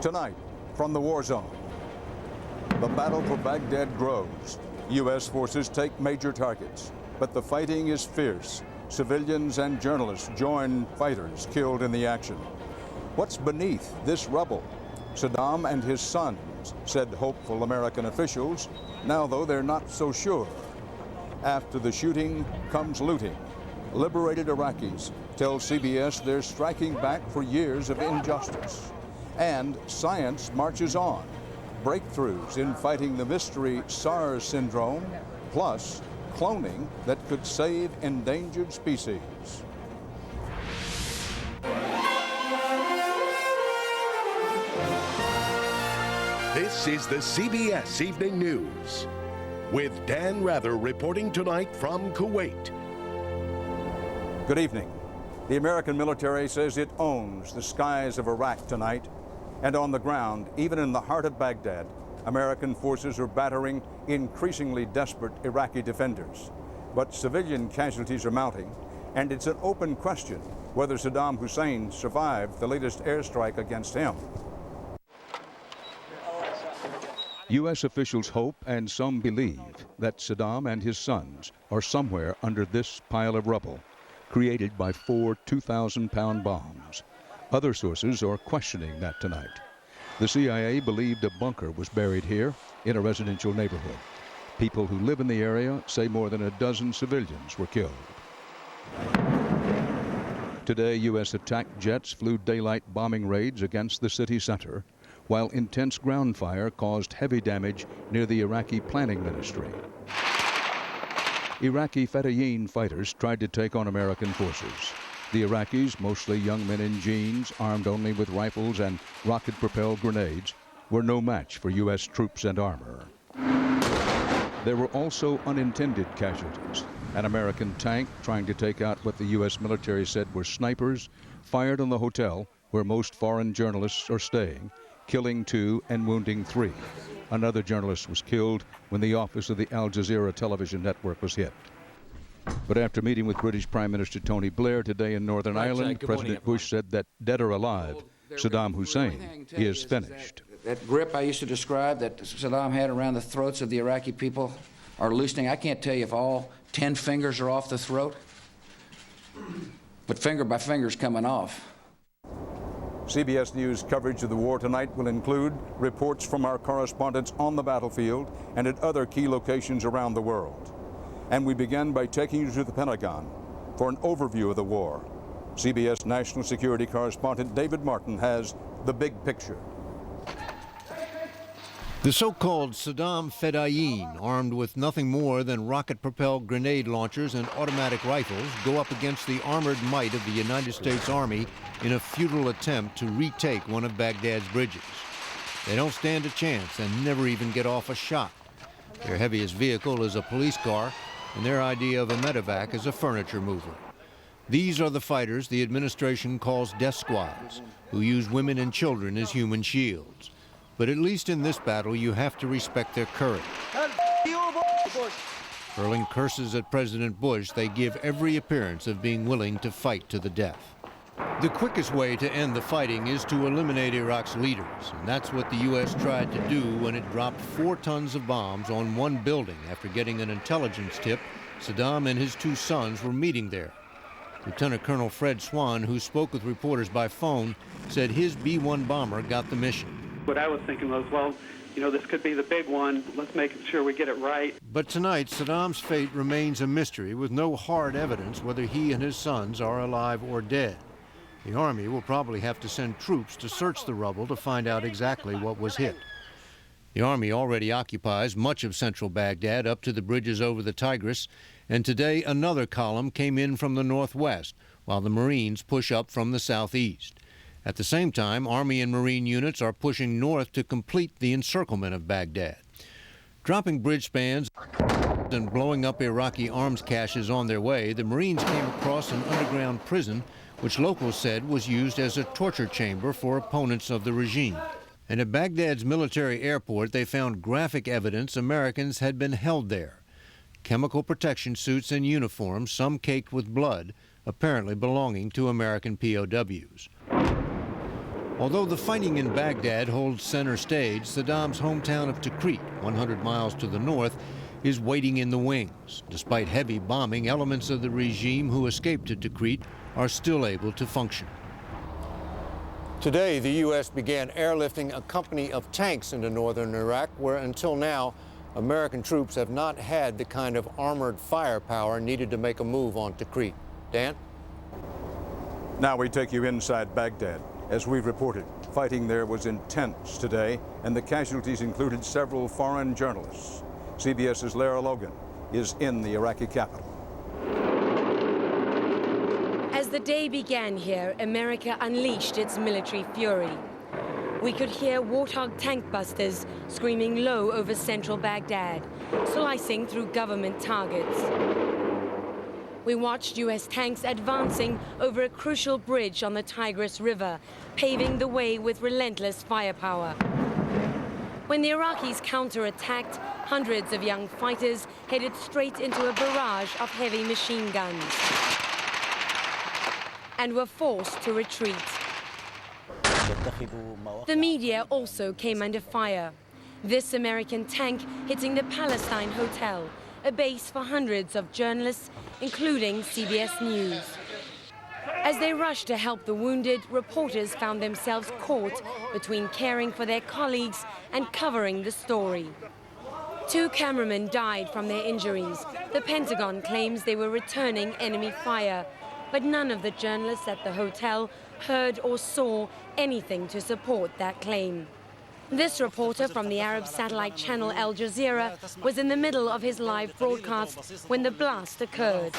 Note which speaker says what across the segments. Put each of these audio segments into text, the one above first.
Speaker 1: Tonight, from the war zone, the battle for Baghdad grows. U.S. forces take major targets, but the fighting is fierce. Civilians and journalists join fighters killed in the action. What's beneath this rubble? Saddam and his sons, said hopeful American officials. Now, though, they're not so sure. After the shooting comes looting. Liberated Iraqis tell CBS they're striking back for years of injustice. And science marches on. Breakthroughs in fighting the mystery SARS syndrome, plus cloning that could save endangered species.
Speaker 2: This is the CBS Evening News, with Dan Rather reporting tonight from Kuwait.
Speaker 1: Good evening. The American military says it owns the skies of Iraq tonight. And on the ground, even in the heart of Baghdad, American forces are battering increasingly desperate Iraqi defenders. But civilian casualties are mounting, and it's an open question whether Saddam Hussein survived the latest airstrike against him. U.S. officials hope, and some believe, that Saddam and his sons are somewhere under this pile of rubble, created by 4 2,000-pound bombs. Other sources are questioning that tonight. The CIA believed a bunker was buried here in a residential neighborhood. People who live in the area say more than a dozen civilians were killed. Today, U.S. attack jets flew daylight bombing raids against the city center, while intense ground fire caused heavy damage near the Iraqi planning ministry. Iraqi Fedayeen fighters tried to take on American forces. The Iraqis, mostly young men in jeans, armed only with rifles and rocket-propelled grenades, were no match for U.S. troops and armor. There were also unintended casualties. An American tank trying to take out what the U.S. military said were snipers fired on the hotel where most foreign journalists are staying, killing 2 and wounding 3. Another journalist was killed when the office of the Al Jazeera television network was hit. But after meeting with British Prime Minister Tony Blair today in Northern Ireland, President Bush said that, dead or alive, Saddam Hussein is finished.
Speaker 3: That grip I used to describe that Saddam had around the throats of the Iraqi people are loosening. I can't tell you if all 10 fingers are off the throat, but finger by finger is coming off.
Speaker 1: CBS News coverage of the war tonight will include reports from our correspondents on the battlefield and at other key locations around the world. And we begin by taking you to the Pentagon for an overview of the war. CBS National Security Correspondent David Martin has the big picture.
Speaker 4: The so-called Saddam Fedayeen, armed with nothing more than rocket-propelled grenade launchers and automatic rifles, go up against the armored might of the United States Army in a futile attempt to retake one of Baghdad's bridges. They don't stand a chance and never even get off a shot. Their heaviest vehicle is a police car, and their idea of a medevac is a furniture mover. These are the fighters the administration calls death squads, who use women and children as human shields. But at least in this battle, you have to respect their courage. Hurling curses at President Bush, they give every appearance of being willing to fight to the death. The quickest way to end the fighting is to eliminate Iraq's leaders, and that's what the U.S. tried to do when it dropped 4 tons of bombs on one building after getting an intelligence tip Saddam and his 2 sons were meeting there. Lieutenant Colonel Fred Swan, who spoke with reporters by phone, said his B-1 bomber got the mission.
Speaker 5: What I was thinking was, well, you know, this could be the big one. Let's make sure we get it right.
Speaker 4: But tonight, Saddam's fate remains a mystery with no hard evidence whether he and his sons are alive or dead. The Army will probably have to send troops to search the rubble to find out exactly what was hit. The Army already occupies much of central Baghdad up to the bridges over the Tigris, and today another column came in from the northwest, while the Marines push up from the southeast. At the same time, Army and Marine units are pushing north to complete the encirclement of Baghdad. Dropping bridge spans and blowing up Iraqi arms caches on their way, the Marines came across an underground prison which locals said was used as a torture chamber for opponents of the regime. And at Baghdad's military airport, they found graphic evidence Americans had been held there. Chemical protection suits and uniforms, some caked with blood, apparently belonging to American POWs. Although the fighting in Baghdad holds center stage, Saddam's hometown of Tikrit, 100 miles to the north, is waiting in the wings. Despite heavy bombing, elements of the regime who escaped to Tikrit are still able to function. Today, the U.S. began airlifting a company of tanks into northern Iraq, where until now, American troops have not had the kind of armored firepower needed to make a move on Tikrit. Dan?
Speaker 1: Now we take you inside Baghdad. As we've reported, fighting there was intense today, and the casualties included several foreign journalists. CBS's Lara Logan is in the Iraqi capital.
Speaker 6: As the day began here, America unleashed its military fury. We could hear Warthog tank busters screaming low over central Baghdad, slicing through government targets. We watched U.S. tanks advancing over a crucial bridge on the Tigris River, paving the way with relentless firepower. When the Iraqis counterattacked, hundreds of young fighters headed straight into a barrage of heavy machine guns and were forced to retreat. The media also came under fire. This American tank hitting the Palestine Hotel, a base for hundreds of journalists, including CBS News. As they rushed to help the wounded, reporters found themselves caught between caring for their colleagues and covering the story. 2 cameramen died from their injuries. The Pentagon claims they were returning enemy fire, but none of the journalists at the hotel heard or saw anything to support that claim. This reporter from the Arab satellite channel Al Jazeera was in the middle of his live broadcast when the blast occurred.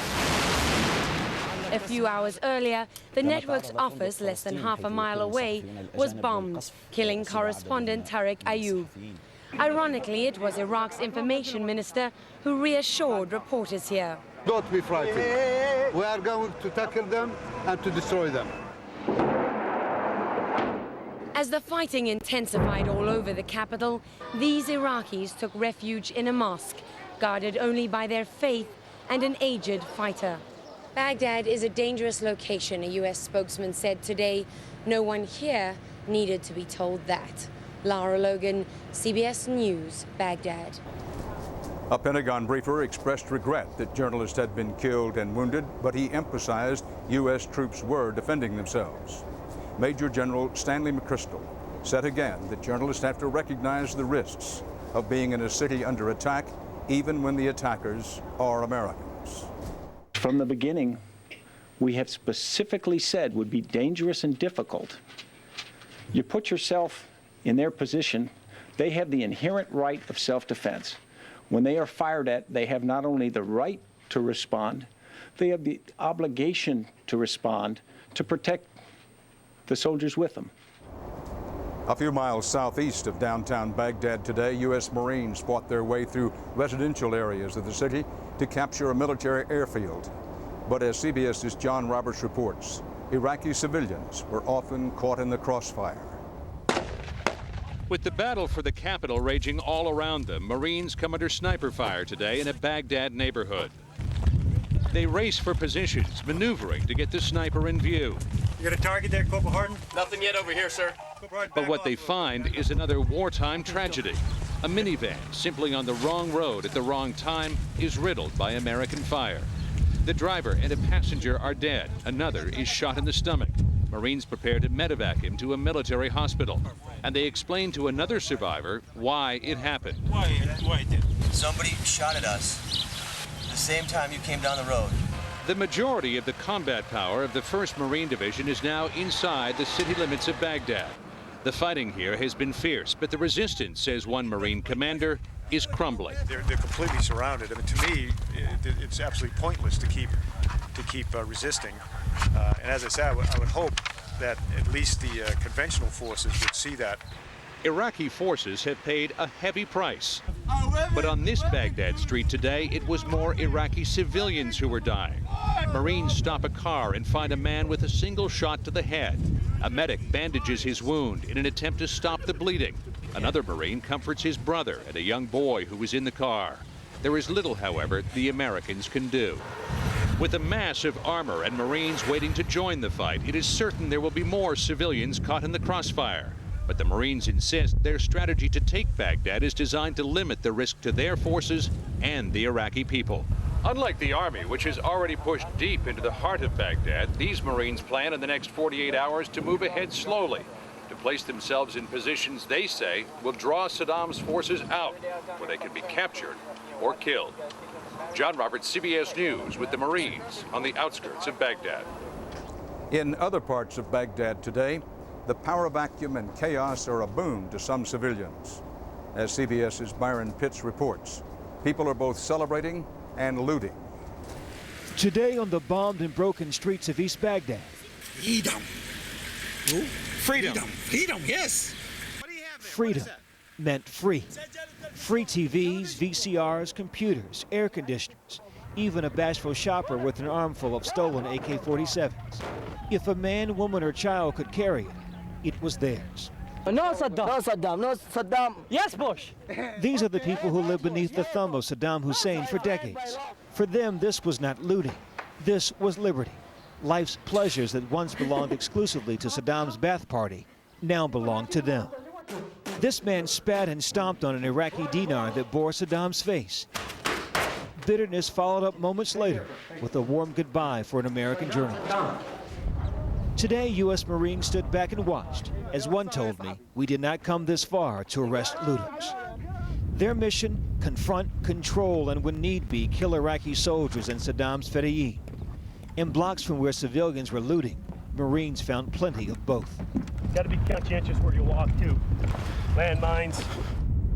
Speaker 6: A few hours earlier, the network's office, less than half a mile away, was bombed, killing correspondent Tariq Ayoub. Ironically, it was Iraq's information minister who reassured reporters here.
Speaker 7: Don't be frightened. We are going to tackle them and to destroy them.
Speaker 6: As the fighting intensified all over the capital, these Iraqis took refuge in a mosque, guarded only by their faith and an aged fighter. Baghdad is a dangerous location, a U.S. spokesman said today. No one here needed to be told that. Lara Logan, CBS News, Baghdad.
Speaker 1: A Pentagon briefer expressed regret that journalists had been killed and wounded, but he emphasized U.S. troops were defending themselves. Major General Stanley McChrystal said again that journalists have to recognize the risks of being in a city under attack, even when the attackers are Americans.
Speaker 8: From the beginning, we have specifically said would be dangerous and difficult. You put yourself in their position, they have the inherent right of self-defense. When they are fired at, they have not only the right to respond, they have the obligation to respond to protect the soldiers with them.
Speaker 1: A few miles southeast of downtown Baghdad today, U.S. Marines fought their way through residential areas of the city to capture a military airfield. But as CBS's John Roberts reports, Iraqi civilians were often caught in the crossfire.
Speaker 9: With the battle for the capital raging all around them, Marines come under sniper fire today in a Baghdad neighborhood. They race for positions, maneuvering to get the sniper in view.
Speaker 10: You got a target there, Corporal Harden?
Speaker 11: Nothing yet over here, sir.
Speaker 9: But what they find is another wartime tragedy. A minivan, simply on the wrong road at the wrong time, is riddled by American fire. The driver and a passenger are dead. Another is shot in the stomach. Marines prepare to medevac him to a military hospital. And they explain to another survivor why it happened.
Speaker 11: Why it did? Somebody shot at us the same time you came down the road.
Speaker 9: The majority of the combat power of the 1st Marine Division is now inside the city limits of Baghdad. The fighting here has been fierce, but the resistance, says one Marine commander, is crumbling.
Speaker 10: They're completely surrounded. I mean, to me, it's absolutely pointless to keep resisting. And as I said, I would hope that at least the conventional forces would see that.
Speaker 9: Iraqi forces have paid a heavy price. But on this Baghdad street today, it was more Iraqi civilians who were dying. Marines stop a car and find a man with a single shot to the head. A medic bandages his wound in an attempt to stop the bleeding. Another Marine comforts his brother and a young boy who was in the car. There is little, however, the Americans can do. With a mass of armor and Marines waiting to join the fight, it is certain there will be more civilians caught in the crossfire. But the Marines insist their strategy to take Baghdad is designed to limit the risk to their forces and the Iraqi people. Unlike the Army, which has already pushed deep into the heart of Baghdad, these Marines plan in the next 48 hours to move ahead slowly, to place themselves in positions they say will draw Saddam's forces out, where they can be captured or killed. John Roberts, CBS News, with the Marines on the outskirts of Baghdad.
Speaker 1: In other parts of Baghdad today, the power vacuum and chaos are a boon to some civilians. As CBS's Byron Pitts reports, people are both celebrating and looting.
Speaker 12: Today on the bombed and broken streets of East Baghdad.
Speaker 13: Freedom. Freedom. Freedom, yes.
Speaker 12: Freedom meant free. Free TVs, VCRs, computers, air conditioners, even a bashful shopper with an armful of stolen AK-47s. If a man, woman, or child could carry it, it was theirs.
Speaker 14: No Saddam, no Saddam, no Saddam. Yes, Bush.
Speaker 12: These are the people who lived beneath the thumb of Saddam Hussein for decades. For them, this was not looting. This was liberty. Life's pleasures that once belonged exclusively to Saddam's bath party now belong to them. This man spat and stomped on an Iraqi dinar that bore Saddam's face. Bitterness followed up moments later with a warm goodbye for an American journalist. Today, U.S. Marines stood back and watched. As one told me, we did not come this far to arrest looters. Their mission, confront, control, and when need be, kill Iraqi soldiers and Saddam's fedayeen. In blocks from where civilians were looting, Marines found plenty of both.
Speaker 15: Got to be conscientious where you walk, too. Landmines.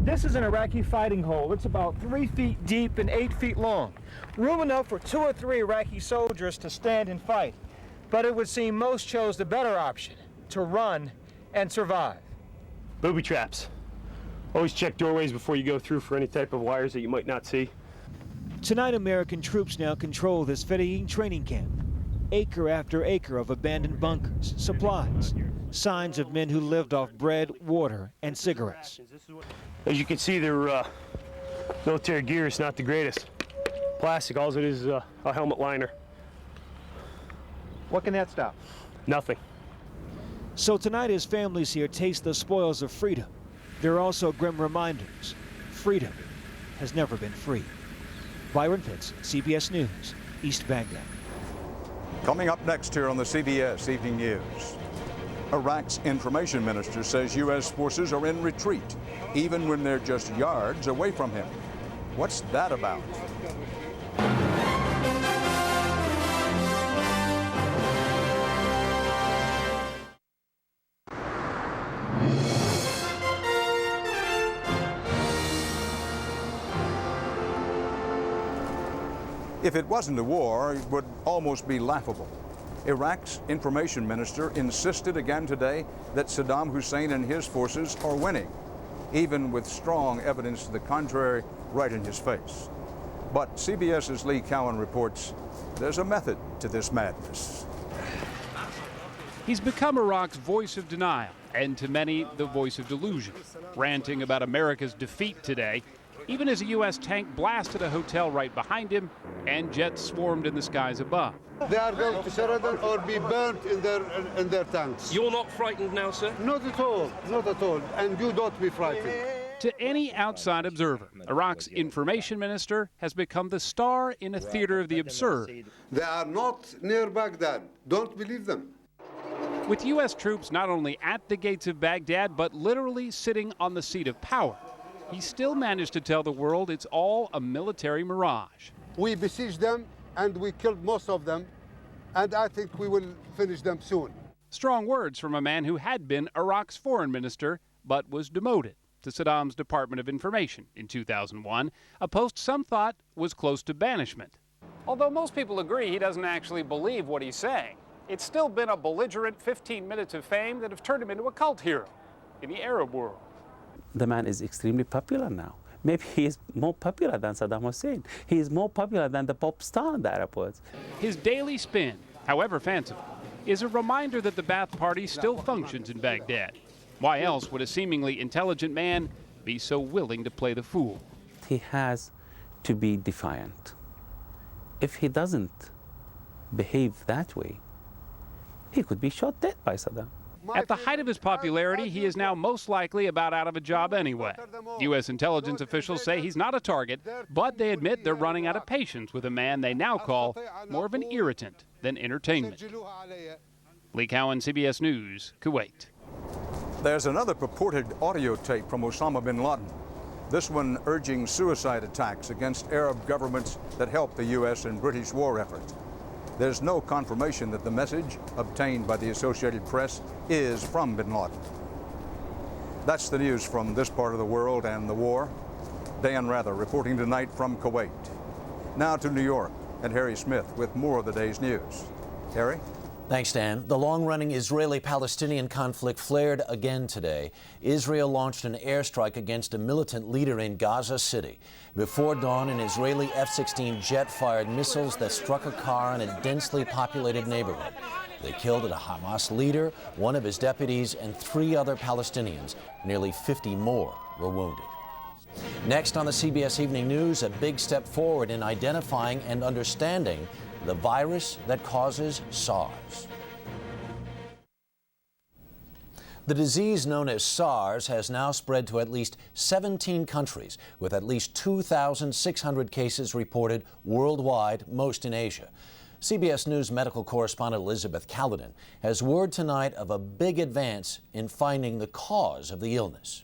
Speaker 12: This is an Iraqi fighting hole. It's about 3 feet deep and 8 feet long. Room enough for 2 or 3 Iraqi soldiers to stand and fight. But it would seem most chose the better option, to run and survive.
Speaker 15: Booby traps. Always check doorways before you go through for any type of wires that you might not see.
Speaker 12: Tonight, American troops now control this fedayeen training camp. Acre after acre of abandoned bunkers, supplies, signs of men who lived off bread, water, and cigarettes.
Speaker 15: As you can see, their military gear is not the greatest. Plastic, all it is a helmet liner.
Speaker 12: What can that stop?
Speaker 15: Nothing.
Speaker 12: So tonight, as families here taste the spoils of freedom, there are also grim reminders. Freedom has never been free. Byron Pitts, CBS News, East Baghdad.
Speaker 1: Coming up next here on the CBS Evening News. Iraq's information minister says U.S. forces are in retreat, even when they're just yards away from him. What's that about? If it wasn't a war, it would almost be laughable. Iraq's information minister insisted again today that Saddam Hussein and his forces are winning, even with strong evidence to the contrary right in his face. But CBS's Lee Cowan reports there's a method to this madness.
Speaker 16: He's become Iraq's voice of denial, and to many, the voice of delusion, ranting about America's defeat today, even as a U.S. tank blasted a hotel right behind him and jets swarmed in the skies above.
Speaker 7: They are going to surrender or be burnt in their tanks.
Speaker 17: You're not frightened now, sir?
Speaker 7: Not at all, not at all. And you don't be frightened.
Speaker 16: To any outside observer, Iraq's information minister has become the star in a theater of the absurd.
Speaker 7: They are not near Baghdad. Don't believe them.
Speaker 16: With U.S. troops not only at the gates of Baghdad, but literally sitting on the seat of power, he still managed to tell the world it's all a military mirage.
Speaker 7: We besieged them and we killed most of them, and I think we will finish them soon.
Speaker 16: Strong words from a man who had been Iraq's foreign minister, but was demoted to Saddam's Department of Information in 2001, a post some thought was close to banishment. Although most people agree he doesn't actually believe what he's saying, it's still been a belligerent 15 minutes of fame that have turned him into a cult hero in the Arab world.
Speaker 18: The man is extremely popular now. Maybe he is more popular than Saddam Hussein. He is more popular than the pop star in the Arab world.
Speaker 16: His daily spin, however fanciful, is a reminder that the Ba'ath Party still functions in Baghdad. Why else would a seemingly intelligent man be so willing to play the fool?
Speaker 18: He has to be defiant. If he doesn't behave that way, he could be shot dead by Saddam.
Speaker 16: At the height of his popularity, he is now most likely about out of a job anyway. U.S. intelligence officials say he's not a target, but they admit they're running out of patience with a man they now call more of an irritant than entertainment. Lee Cowan, CBS News, Kuwait.
Speaker 1: There's another purported audio tape from Osama bin Laden, this one urging suicide attacks against Arab governments that helped the U.S. and British war effort. There's no confirmation that the message obtained by the Associated Press is from bin Laden. That's the news from this part of the world and the war. Dan Rather reporting tonight from Kuwait. Now to New York and Harry Smith with more of the day's news. Harry?
Speaker 17: Thanks, Dan. The long-running Israeli-Palestinian conflict flared again today. Israel launched an airstrike against a militant leader in Gaza City. Before dawn, an Israeli F-16 jet fired missiles that struck a car in a densely populated neighborhood. They killed a Hamas leader, one of his deputies, and 3 other Palestinians. Nearly 50 more were wounded. Next on the CBS Evening News, a big step forward in identifying and understanding the virus that causes SARS. The disease known as SARS has now spread to at least 17 countries, with at least 2,600 cases reported worldwide, most in Asia. CBS News medical correspondent Elizabeth Caledon has word tonight of a big advance in finding the cause of the illness.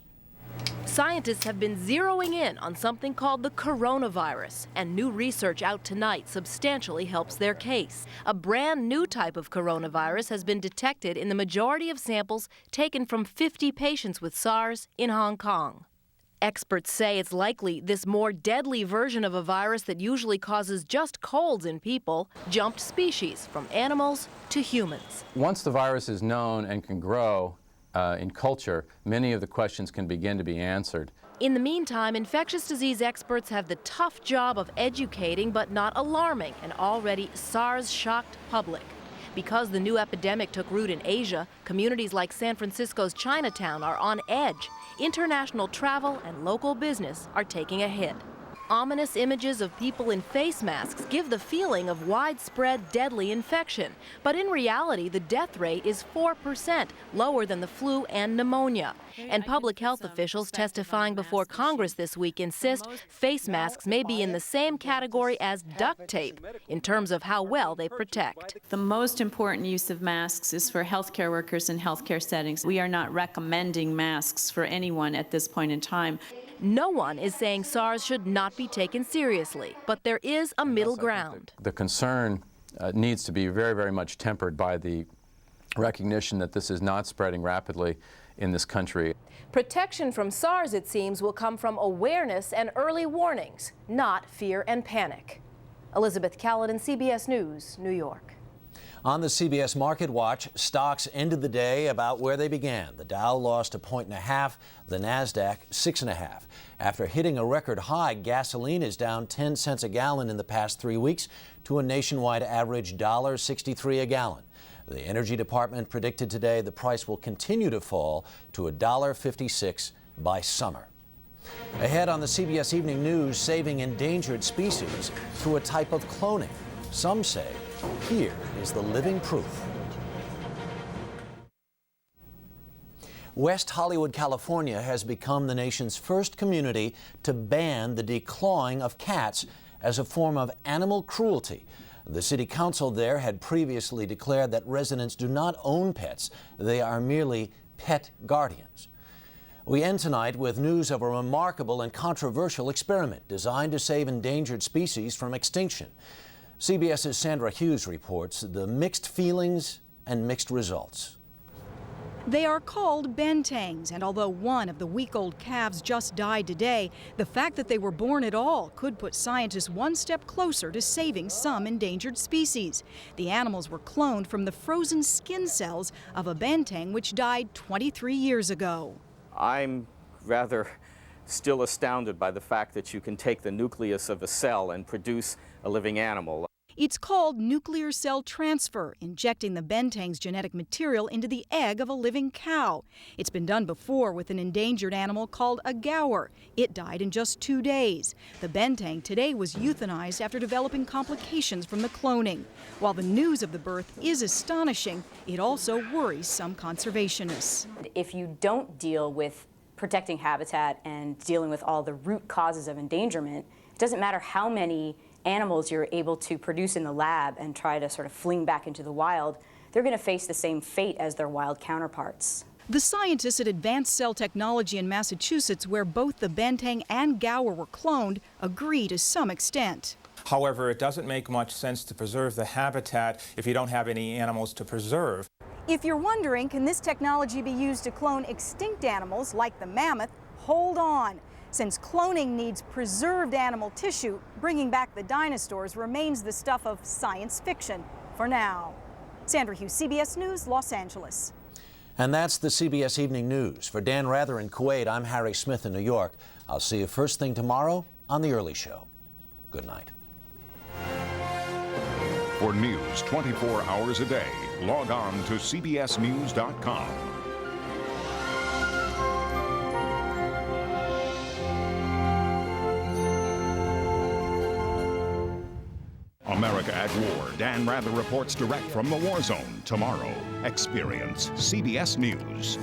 Speaker 19: Scientists have been zeroing in on something called the coronavirus, and new research out tonight substantially helps their case. A brand new type of coronavirus has been detected in the majority of samples taken from 50 patients with SARS in Hong Kong. Experts say it's likely this more deadly version of a virus that usually causes just colds in people jumped species from animals to humans.
Speaker 20: Once the virus is known and can grow in culture, many of the questions can begin to be answered.
Speaker 19: In the meantime, infectious disease experts have the tough job of educating but not alarming an already SARS-shocked public. Because the new epidemic took root in Asia, communities like San Francisco's Chinatown are on edge. International travel and local business are taking a hit. Ominous images of people in face masks give the feeling of widespread deadly infection. But in reality, the death rate is 4%, lower than the flu and pneumonia. And public health officials testifying before Congress this week insist face masks may be in the same category as duct tape in terms of how well they protect.
Speaker 21: The most important use of masks is for healthcare workers in healthcare settings. We are not recommending masks for anyone at this point in time.
Speaker 19: No one is saying SARS should not be taken seriously, but there is a middle ground.
Speaker 20: The concern needs to be very, very much tempered by the recognition that this is not spreading rapidly in this country.
Speaker 19: Protection from SARS, it seems, will come from awareness and early warnings, not fear and panic. Elizabeth Caledon, CBS News, New York.
Speaker 17: On the CBS Market Watch, stocks ended the day about where they began. The Dow lost 1.5 points, the NASDAQ 6.5. After hitting a record high, gasoline is down 10 cents a gallon in the past 3 weeks to a nationwide average $1.63 a gallon. The Energy Department predicted today the price will continue to fall to $1.56 by summer. Ahead on the CBS Evening News, saving endangered species through a type of cloning. Some say here is the living proof. West Hollywood, California has become the nation's first community to ban the declawing of cats as a form of animal cruelty. The city council there had previously declared that residents do not own pets. They are merely pet guardians. We end tonight with news of a remarkable and controversial experiment designed to save endangered species from extinction. CBS's Sandra Hughes reports the mixed feelings and mixed results.
Speaker 22: They are called bentangs, and although one of the week-old calves just died today, the fact that they were born at all could put scientists one step closer to saving some endangered species. The animals were cloned from the frozen skin cells of a bentang which died 23 years ago.
Speaker 23: I'm rather still astounded by the fact that you can take the nucleus of a cell and produce a living animal.
Speaker 22: It's called nuclear cell transfer, injecting the bentang's genetic material into the egg of a living cow. It's been done before with an endangered animal called a gaur. It died in just 2 days. The bentang today was euthanized after developing complications from the cloning. While the news of the birth is astonishing, it also worries some conservationists.
Speaker 2: If you don't deal with protecting habitat and dealing with all the root causes of endangerment, it doesn't matter how many animals you're able to produce in the lab and try to sort of fling back into the wild, they're going to face the same fate as their wild counterparts.
Speaker 22: The scientists at Advanced Cell Technology in Massachusetts, where both the bentang and gaur were cloned, agree to some extent.
Speaker 3: However, it doesn't make much sense to preserve the habitat if you don't have any animals to preserve.
Speaker 22: If you're wondering, can this technology be used to clone extinct animals like the mammoth? Hold on. Since cloning needs preserved animal tissue, bringing back the dinosaurs remains the stuff of science fiction for now. Sandra Hughes, CBS News, Los Angeles.
Speaker 17: And that's the CBS Evening News. For Dan Rather in Kuwait, I'm Harry Smith in New York. I'll see you first thing tomorrow on The Early Show. Good night.
Speaker 5: For news 24 hours a day, log on to cbsnews.com. America at War. Dan Rather reports direct from the war zone tomorrow. Experience CBS News.